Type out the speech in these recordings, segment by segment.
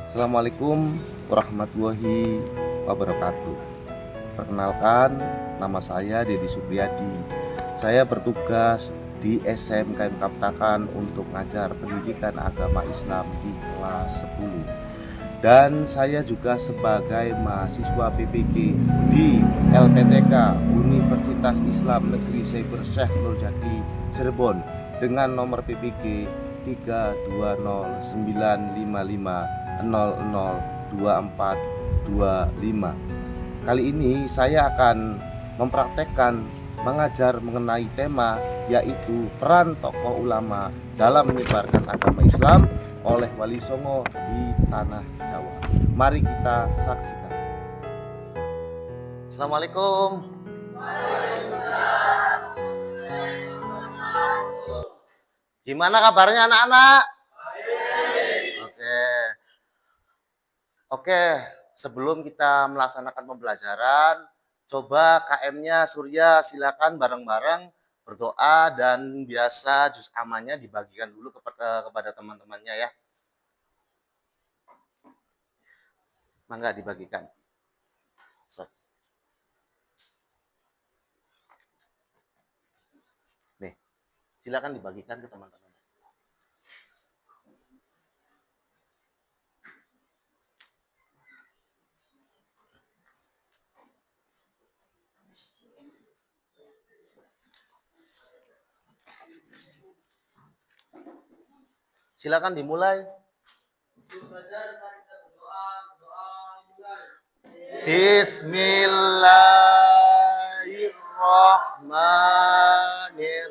Assalamualaikum warahmatullahi wabarakatuh. Perkenalkan, nama saya Dedi Supriyadi. Saya bertugas di SMK Kaptakan untuk mengajar pendidikan agama Islam di kelas 10. Dan saya juga sebagai mahasiswa PPG di LPTK Universitas Islam Negeri Cyber Syekh Nurjadi Cirebon dengan nomor PPG 3209550002425. Kali ini saya akan mempraktekkan mengajar mengenai tema yaitu peran tokoh ulama dalam menyebarkan agama Islam oleh Wali Songo di tanah Jawa. Mari kita saksikan. Assalamualaikum. Gimana kabarnya anak-anak? Oke, sebelum kita melaksanakan pembelajaran, coba KM-nya Surya silakan bareng-bareng berdoa dan biasa juz amannya dibagikan dulu kepada teman-temannya ya. Mangga dibagikan. Nih, silakan dibagikan ke teman-teman. Silakan dimulai. Bismillahirrahmanirrahim.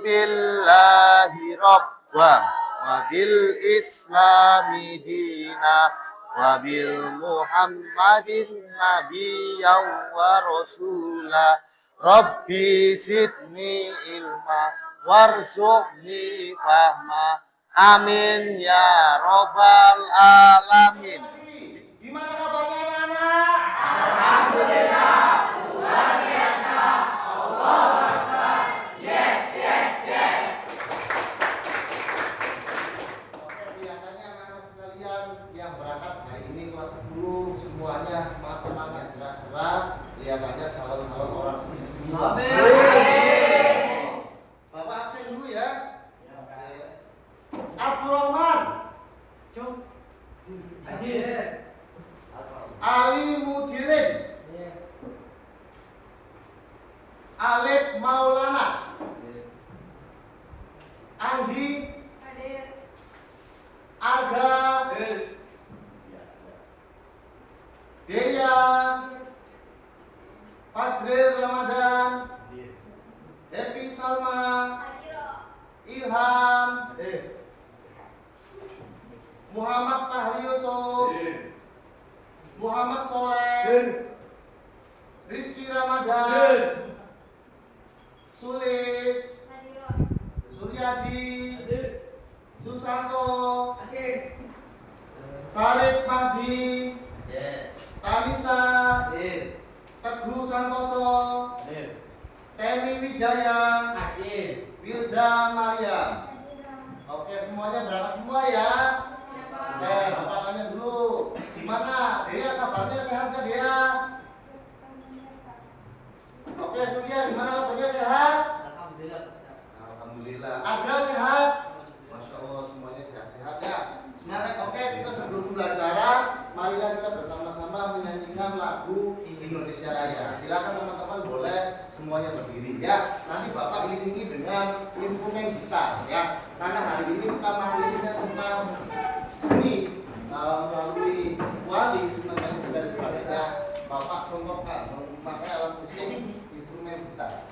Billahi rabba wa bil islami dina wa bil muhammadin nabiyyan wa rasula. Rabbi zidni ilma warzuqni fahma. Amin ya robbal alamin. Gimana kabarnya anak-anak? Alhamdulillah, luar biasa. Allahu Akbar. Yes. Oke, kelihatannya anak-anak sekalian yang berangkat hari ini kelas 10 semuanya semangat, cerah-cerah. Kelihatannya calon-calon orang sukses semua. Bapak absen dulu ya. Abdurrahman. Hadir. Ali Mujirin. Alif Maulana. Anggi. Hadir. Arga. Hadir. Deya. Fajril Ramadan. Happy Salma. Ilham. Muhammad Fahri Yusuf. Muhammad Soleh. Rizky Ramadan. Sulis. Suryadi. Susanto. Sarip Mahdi. Tanisa. Teguh Santoso. Temi Wijaya. Wilda Maria. Oke, semuanya berangkat semua ya. Oke, Bapak tanya dulu. Gimana? Dea kabarnya sehat gak Dea? Oke, Surya gimana kabarnya sehat? Alhamdulillah. Ada sehat? Masya Allah, semuanya sehat-sehat ya. Semangat. Oke, kita sebelum pembelajaran, marilah kita bersama-sama menyanyikan lagu Indonesia Raya. Silakan teman-teman boleh semuanya berdiri ya. Nanti Bapak iringi dengan instrumen gitar ya. Karena hari ini kita mengiringkan tentang seni melalui wali Sunan Kalijaga dan sebagainya. Bapak contohkan memakai alat musik instrumen gitar.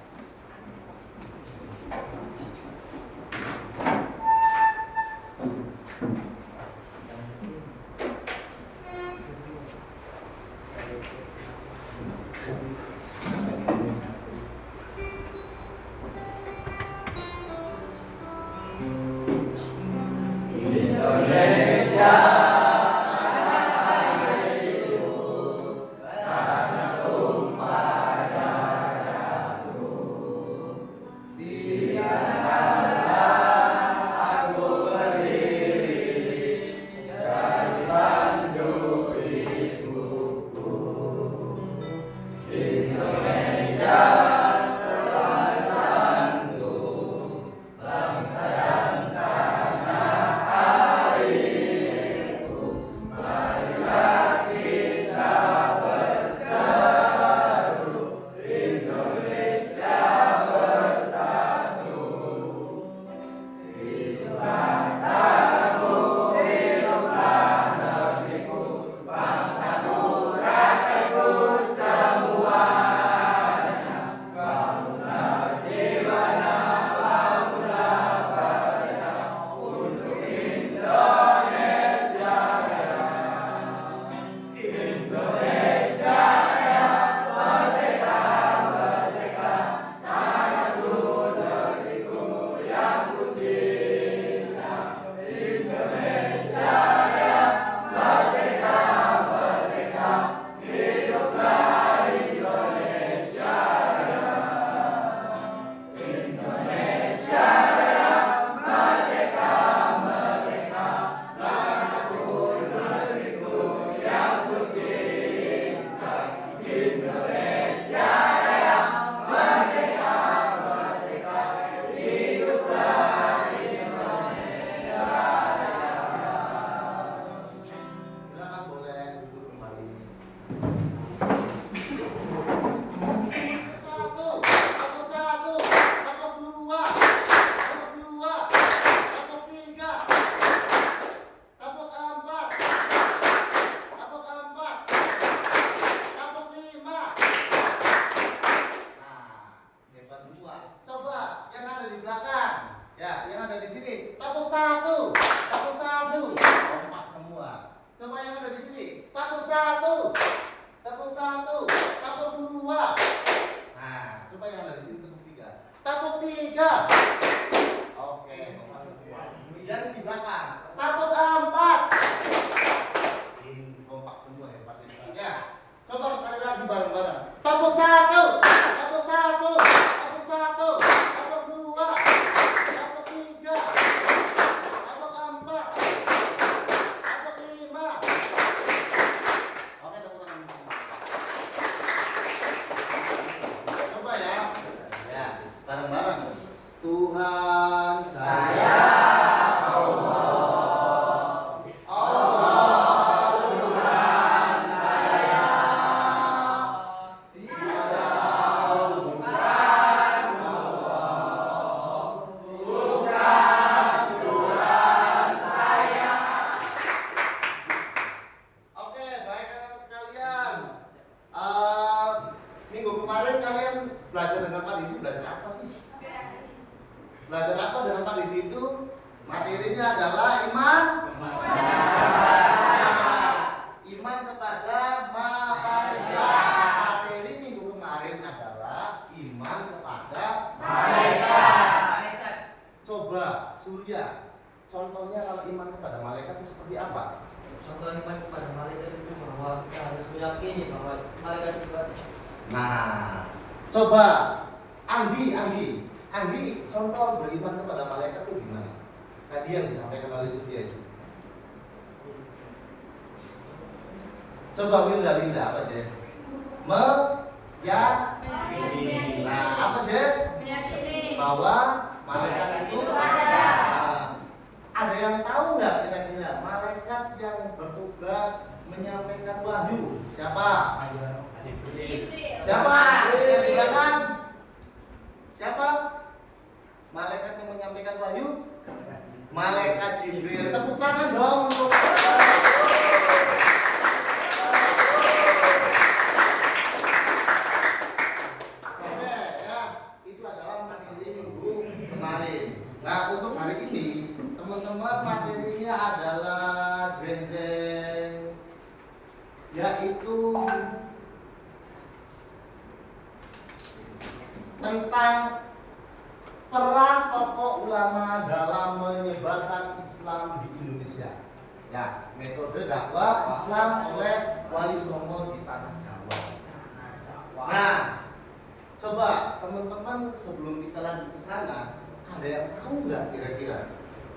satu. Tepuk satu. Kompak semua. Coba yang ada di sini. Tepuk satu. Tepuk satu. Tepuk dua. Nah, coba yang ada di sini tepuk tiga. Tepuk tiga. Oke, kompak semua. Kemudian di belakang. Tepuk empat. Ini kompak semua hebat ya. Coba sekali lagi bareng-bareng. Tepuk satu. Tepuk satu. Tepuk satu. Tepuk dua. Tepuk tiga. Tepuk empat. Tepuk lima. Oke, tepuk tangan. Coba ya. Ya, bareng-bareng. Tuhan saya minggu kemarin kalian belajar dengan Pak Didi, belajar apa sih? Belajar apa dengan Pak Didi itu? Materinya adalah iman kepada malaikat. Materi minggu kemarin adalah iman kepada malaikat. Coba Surya, contohnya kalau iman kepada malaikat itu seperti apa? Contoh iman kepada malaikat itu bahwa kita harus meyakini bahwa malaikat itu. Nah, coba Anggi, contoh beriman kepada malaikat itu gimana? Tadi yang disampaikan oleh Surya itu. Coba Linda apa aja? Meyakini. Nah, apa aja? Meyakini bahwa malaikat itu ada. Ada yang tahu nggak kira-kira malaikat yang bertugas menyampaikan wahyu siapa? Siapa? Yang di belakang? Siapa? Malaikat yang menyampaikan wahyu? Malaikat Jibril. Tepuk tangan dong untuk oke ya, itu adalah materi minggu kemarin. Nah, untuk hari ini teman-teman materinya adalah jreng-jreng, yaitu tentang peran tokoh ulama dalam menyebarkan Islam di Indonesia. Ya, metode dakwah Islam oleh Wali Songo di tanah Jawa. Nah, coba teman-teman sebelum kita lanjut ke sana, ada yang tahu nggak kira-kira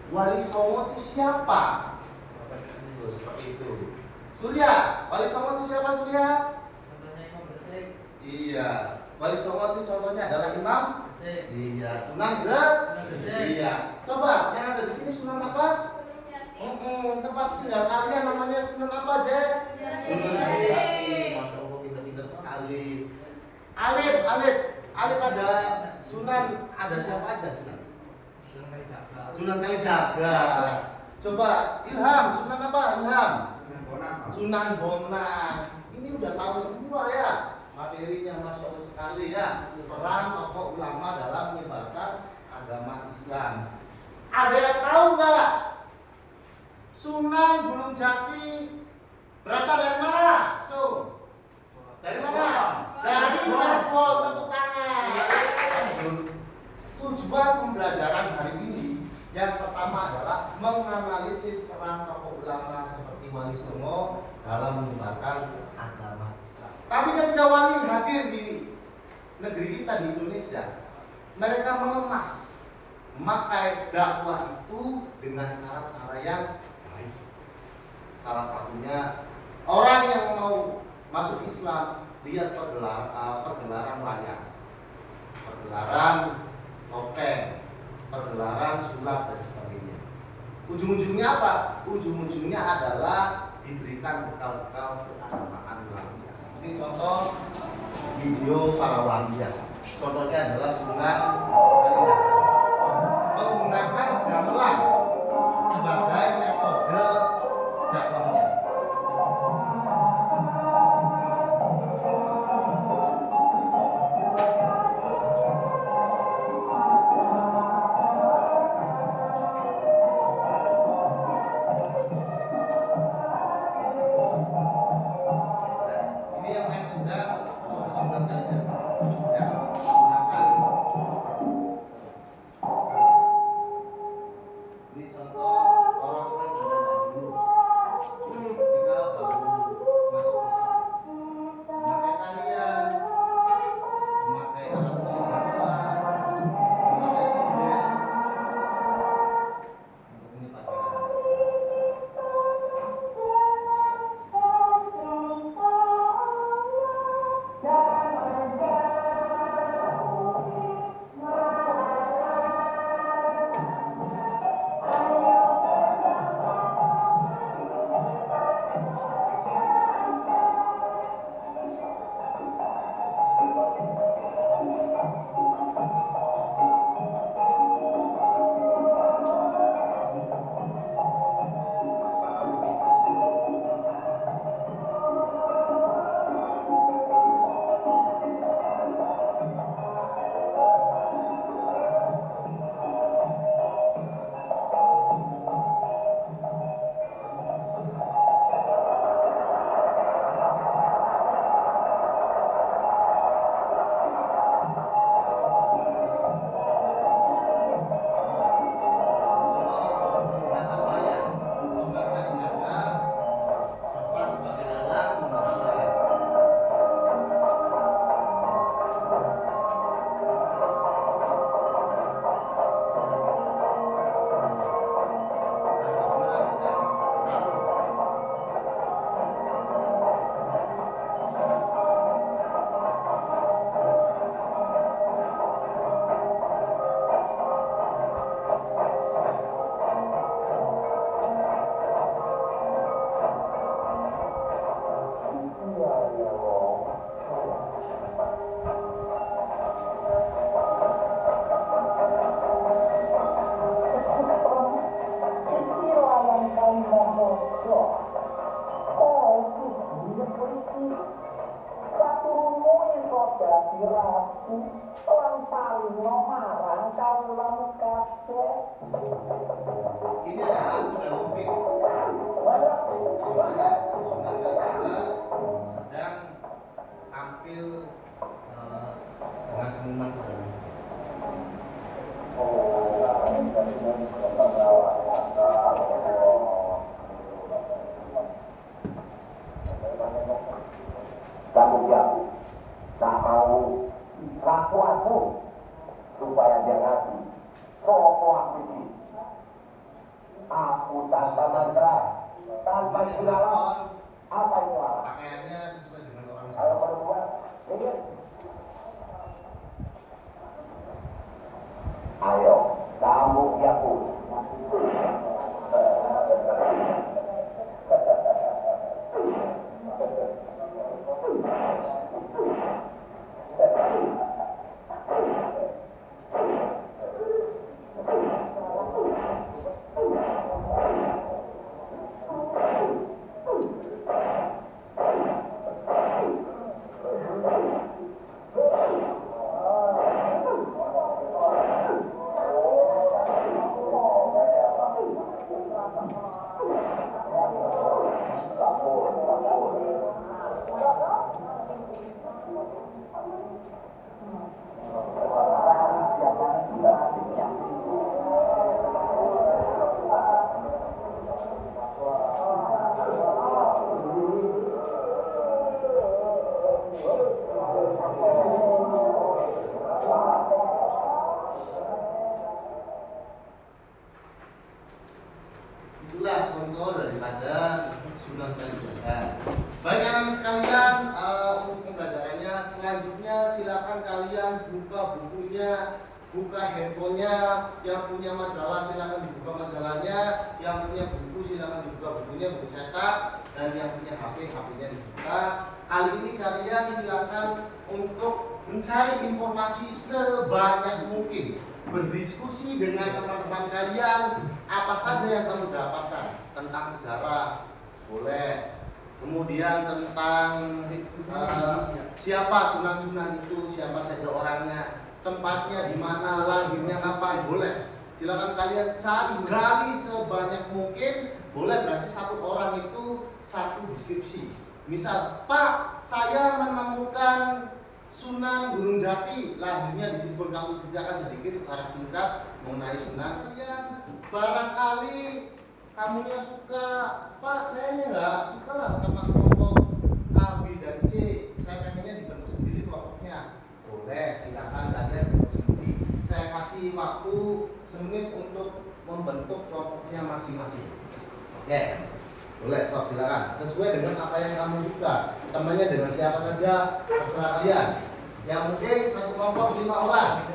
Wali Songo itu siapa? Tuh, seperti itu. Surya, Wali Songo itu siapa Surya? Contohnya Imam Bersih. Iya, Wali Songo itu contohnya adalah Imam. Iya, Sunan Iya. Coba yang ada di sini Sunan apa? Tempat tinggal kalian namanya Sunan apa aja? Sunan Jati. Masya Allah, pintar-pintar sekali. Alif ada Sunan, ada siapa aja Sunan? Sunan Kalijaga. Coba Ilham, Sunan apa? Ilham? Sunan Bonang. Ini udah tahu semua ya. Materinya Masya Allah sekali ya. Peran tokoh ulama dalam menyebarkan agama Islam. Ada yang tahu nggak? Sunan Gunung Jati berasal dari mana? Dari mana? Dari Cirebon. Tepuk tangan. Tujuan pembelajaran hari ini yang pertama adalah menganalisis peran tokoh ulama seperti Wali Songo dalam menyebarkan agama Islam. Tapi ketika wali hadir di negeri kita di Indonesia, mereka mengemas memakai dakwah itu dengan cara-cara yang baik. Salah satunya orang yang mau masuk Islam lihat pergelaran wayang, pergelaran topeng, pergelaran sulap dan sebagainya. Ujung-ujungnya apa? Ujung-ujungnya adalah diberikan bekal-bekal keagamaan Islamnya. Ini contoh video para wali. Contohnya adalah Sunan Kalijaga menggunakan gamelan sebagai metode dakwahnya. Ini adalah kuda lumping. Semuanya Sunan Kalijaga sedang tampil dengan seniman kuda lumping. Kamu ya, tak mau lakuanmu supaya dia ngerti. Sopo aku ini, aku tanpa mantra, tanpa segala apa itu Allah. Pakaiannya sesuai dengan orang Kalau Jawa. berdua, ingin. Ayo, kamu ya pun. Itulah contoh daripada Sunan Kalijaga. Baik anak-anak sekalian, untuk pembelajarannya selanjutnya silakan kalian buka bukunya, buka handphonenya. Yang punya majalah silakan dibuka majalahnya, yang punya buku silakan dibuka bukunya, buku cetak, dan yang punya HP-nya dibuka. Kali ini kalian silakan untuk mencari informasi sebanyak mungkin, berdiskusi dengan teman-teman kalian apa saja yang kamu dapatkan tentang sejarah, boleh. Kemudian tentang siapa sunan-sunan itu, siapa saja orangnya, tempatnya di mana, lahirnya kapan, boleh. Silakan kalian cari, gali sebanyak mungkin, boleh. Berarti satu orang itu satu deskripsi. Misal, Pak, saya menemukan Sunan Gunung Jati, lahirnya di Cirebon. Kamu ceritakan sedikit secara singkat mengenai Sunan. Kemudian barangkali kamunya suka, Pak, saya nggak suka lah sama kelompok A, B, dan C. Saya pengennya dibentuk sendiri kelompoknya. Boleh, silakan kalian bentuk sendiri. Saya kasih waktu semenit untuk membentuk kelompoknya masing-masing. Oke. Boleh, sok silakan. Sesuai dengan apa yang kamu suka. Temannya dengan siapa saja, terserah kalian. Yang penting satu kelompok 5 orang.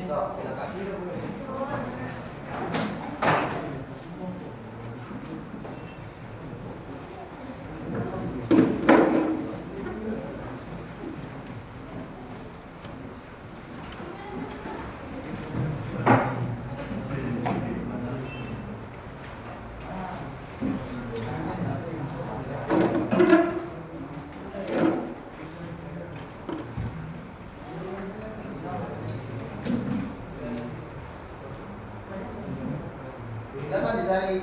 Sok, silakan. Silakan dicari.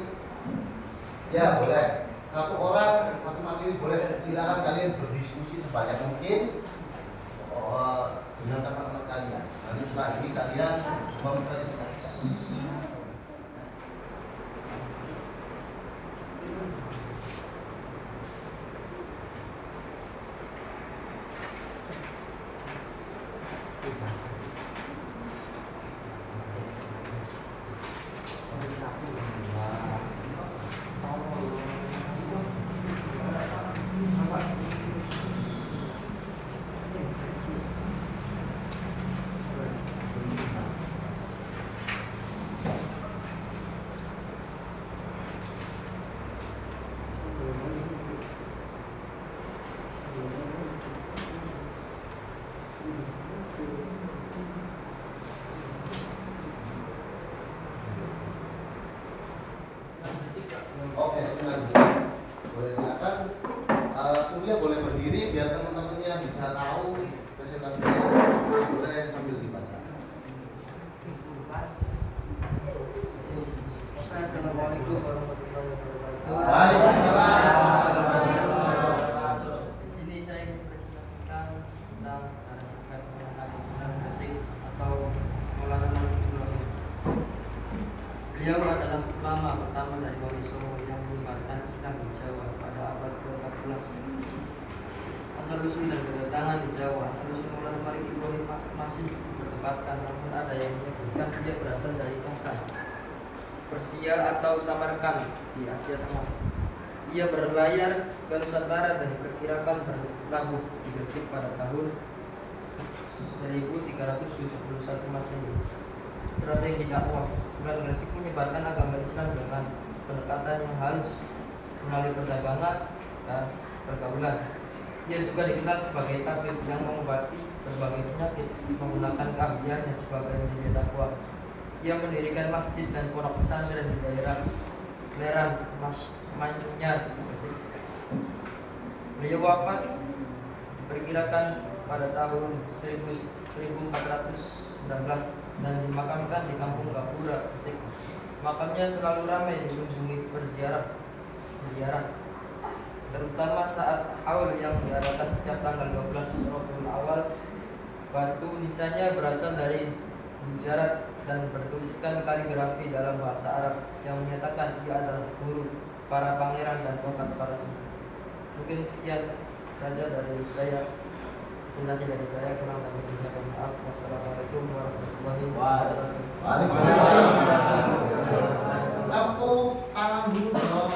Ya boleh. Satu orang, satu materi boleh. Silakan kalian berdiskusi sebanyak mungkin dengan teman-teman kalian. Nanti setelah ini kalian mempresentasikan. bisa tahu presentasinya, boleh sambil dibaca. Assalamualaikum warahmatullahi wabarakatuh. Waalaikumsalam. Di sini saya mempresentasikan tentang cara singkat mengenai Islam Gresik atau Maulana Malik Ibrahim. Beliau adalah ulama pertama dari Wali Songo yang menyebarkan Islam di Jawa pada abad ke-14. Asal-usul dan kedatangan di Jawa, asal-usul Maulana Malik Ibrahim masih berdebatkan, namun ada yang menyebutkan dia berasal dari Kasan, Persia atau Samarkand di Asia Tengah. Ia berlayar ke Nusantara dan diperkirakan berlabuh di Gresik pada tahun 1371 Masehi. Strategi dakwah Sunan Gresik menyebarkan agama Islam dengan pendekatan yang halus melalui perdagangan dan pergaulan. Ia juga dikenal sebagai tabib yang mengobati berbagai penyakit menggunakan keahliannya sebagai media dakwah. Ia mendirikan masjid dan pondok pesantren di daerah Leran, Manyar, Gresik. Beliau wafat diperkirakan pada tahun 1419 dan dimakamkan di Kampung Gapura, Gresik. Makamnya selalu ramai dikunjungi berziarah, terutama saat haul yang diadakan setiap tanggal 12 Rabiul Awal. Batu nisannya berasal dari Gujarat dan bertuliskan kaligrafi dalam bahasa Arab yang menyatakan ia adalah guru para pangeran dan tongkat para suku. Mungkin sekian saja dari saya, presentasi dari saya, kurang lebihnya mohon maaf. Wassalamualaikum warahmatullahi wabarakatuh. Waalaikumsalam. Tepuk tangan dulu dong.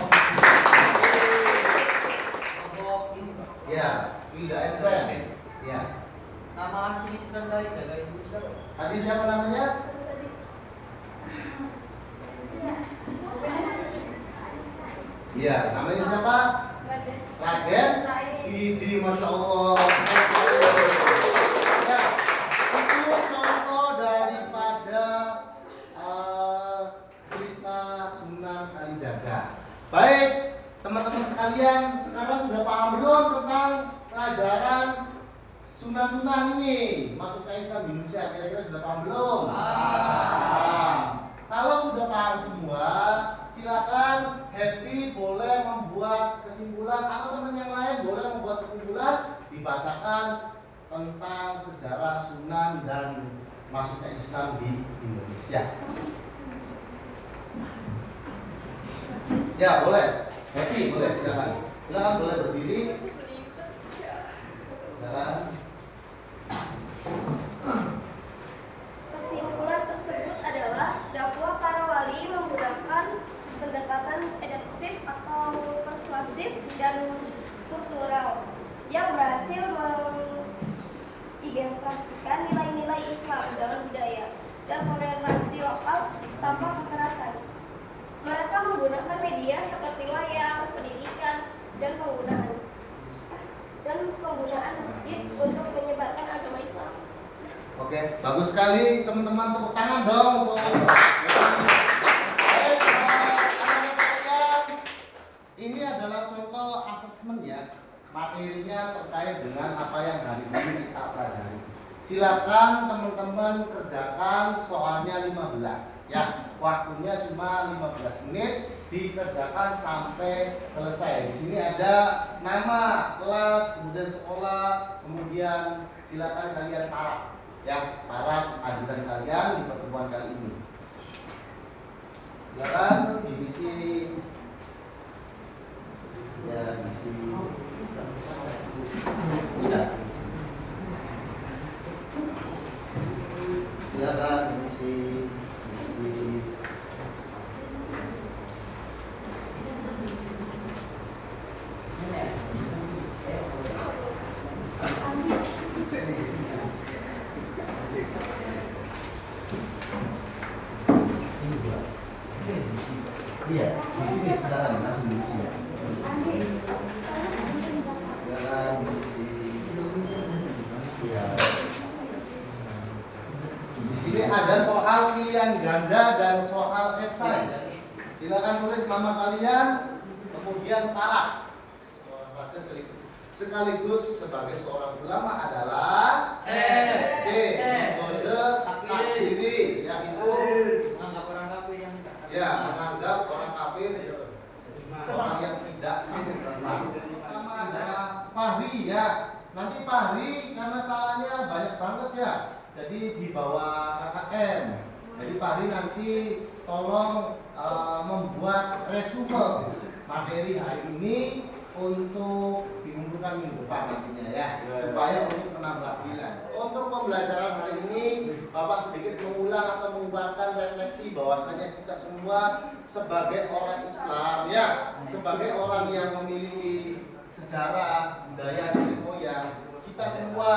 Ya, tidak enteng. Ya. Nama asli Sunan Kalijaga itu siapa? Tadi siapa namanya? Iya, namanya siapa? Raden. Idi, masya Allah. Ya, itu contoh daripada cerita Sunan Kalijaga. Baik, teman-teman sekalian, sekarang sudah paham belum tentang pelajaran Sunan-Sunan ini masuk ke Islam di Indonesia? Kira-kira sudah paham belum? Paham. Kalau sudah paham semua, silakan Happy boleh membuat kesimpulan atau teman yang lain boleh membuat kesimpulan, dibacakan tentang sejarah Sunan dan masuknya Islam di Indonesia. Ya, boleh. Happy boleh, silakan. Silakan boleh berdiri. Silakan. Kesimpulan tersebut adalah dakwah para wali menggunakan pendekatan adaptif atau persuasif dan kultural yang berhasil mengintegrasikan nilai-nilai Islam dalam budaya dan toleransi lokal tanpa kekerasan. Mereka menggunakan media seperti wayang, pendidikan, dan penggunaan masjid untuk menyebarkan agama Islam. Oke, bagus sekali teman-teman, tepuk tangan dong untuk baik, anak-anak sekalian. Ini adalah contoh asesmen ya, materinya terkait dengan apa yang hari ini kita pelajari. Silakan teman-teman kerjakan soalnya 15 ya, waktunya cuma 15 menit, dikerjakan sampai selesai. Di sini ada nama, kelas, kemudian sekolah, kemudian silakan kalian paraf ya, paraf ajudan kalian di pertemuan kali ini. Silakan diisi ya, diisi ya. Silakan diisi iya, di sini silakan langsung diisi ya. Silakan diisi. Ya. Di sini ada soal pilihan ganda dan soal esai. Silakan tulis nama kalian, kemudian paraf. sekaligus sebagai seorang ulama adalah C. Metode takfiri, yaitu menganggap orang kafir yang menganggap orang kafir orang yang tidak beriman. Pertama adalah Fahri ya. Nanti Fahri karena salahnya banyak banget ya. Jadi di bawah KKM. Jadi Fahri nanti tolong membuat resume materi hari ini untuk diumumkan minggu depan nantinya ya, supaya untuk menambah nilai. Untuk pembelajaran hari ini Bapak sedikit mengulang atau mengubarkan refleksi bahwasanya kita semua sebagai orang Islam ya, sebagai orang yang memiliki sejarah budaya dari moyang, kita semua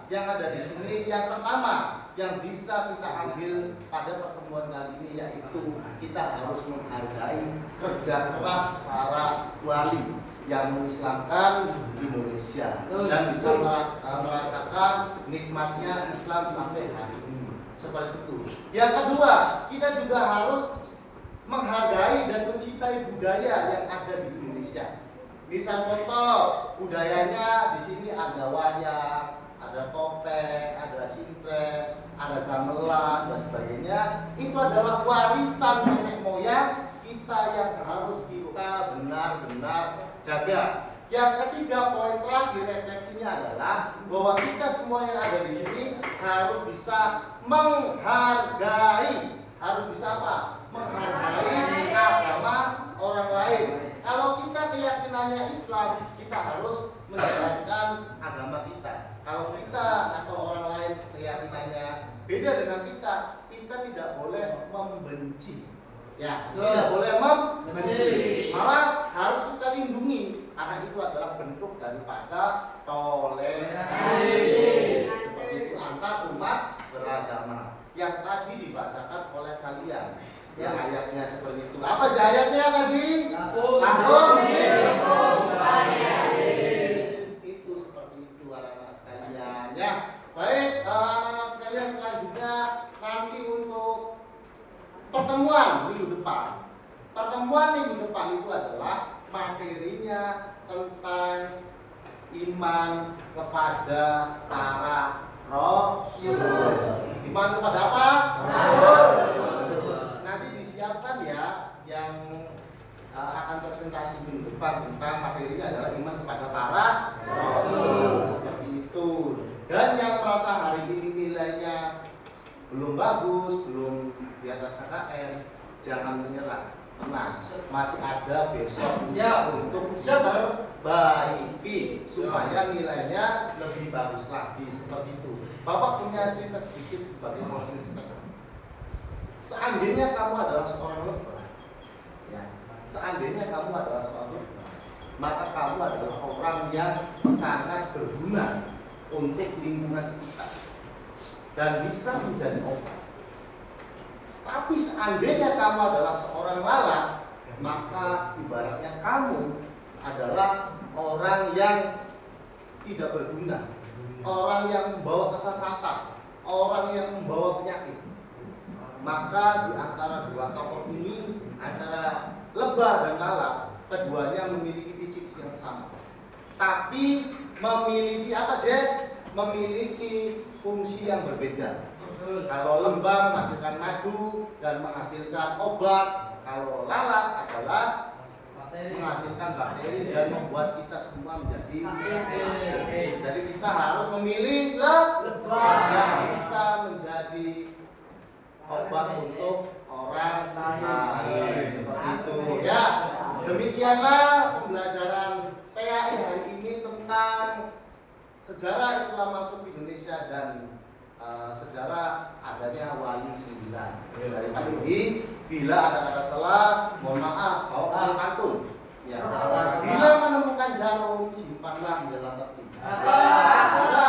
yang ada di sini yang pertama yang bisa kita ambil pada pertemuan kali ini yaitu kita harus menghargai kerja keras para wali yang mengislamkan Indonesia dan bisa merasakan nikmatnya Islam sampai hari ini. Seperti itu. Yang kedua, kita juga harus menghargai dan mencintai budaya yang ada di Indonesia. Misal contoh, budayanya di sini ada wayang, ada topeng, ada sintren, ada gamelan dan sebagainya. Itu adalah warisan nenek moyang kita yang harus kita benar-benar jaga. Yang ketiga, poin terakhir refleksinya adalah bahwa kita semua yang ada di sini harus bisa menghargai. Harus bisa apa? Menghargai agama orang lain. Kalau kita keyakinannya Islam, kita harus menjalankan agama kita. Kalau kita atau orang lain keyakinannya beda dengan kita, kita tidak boleh membenci. Ya, tidak boleh membenci. Malah harus kita lindungi karena itu adalah bentuk daripada toleransi. Seperti itu antar umat beragama yang tadi dibacakan oleh kalian. Ya, ayatnya seperti itu. Apa sih ayatnya tadi? Akum. Itu seperti itu anak-anak sekalian. Ya, baik anak-anak sekalian, selanjutnya nanti untuk pertemuan minggu depan. Pertemuan minggu depan itu adalah materinya tentang iman kepada para rasul. Iman kepada apa? Rasul. Nanti disiapkan ya yang akan presentasi minggu depan tentang materinya adalah iman kepada para rasul. Seperti itu. Dan yang merasa hari ini nilainya belum bagus, belum di atas KKM, jangan menyerah. Tenang, masih ada besok untuk memperbaiki supaya nilainya lebih bagus lagi. Seperti itu. Bapak punya cerita sedikit sebagai konselor. Seandainya kamu adalah seorang lebah, ya, seandainya kamu adalah seorang lebah, maka kamu adalah orang yang sangat berguna untuk lingkungan sekitar dan bisa menjadi obat. Tapi seandainya kamu adalah seorang lalat, maka ibaratnya kamu adalah orang yang tidak berguna, orang yang membawa kesesatan, orang yang membawa penyakit. Maka di antara dua tokoh ini, antara lebah dan lalat, keduanya memiliki fisik yang sama, tapi memiliki apa, Jack? Memiliki fungsi yang berbeda. Kalau lebah menghasilkan madu dan menghasilkan obat, kalau lalat adalah menghasilkan bakteri dan membuat kita semua menjadi sakit. Jadi kita harus memilih lebah yang bisa menjadi obat untuk orang lain. Seperti itu ya. Demikianlah pembelajaran PAI hari ini tentang sejarah Islam masuk Indonesia dan sejarah adanya wali 9. Dari pagi, bila ada kata salah, mohon maaf, bawa pantun. Ya. Bila menemukan jarum, simpanlah di dalam peti. Bila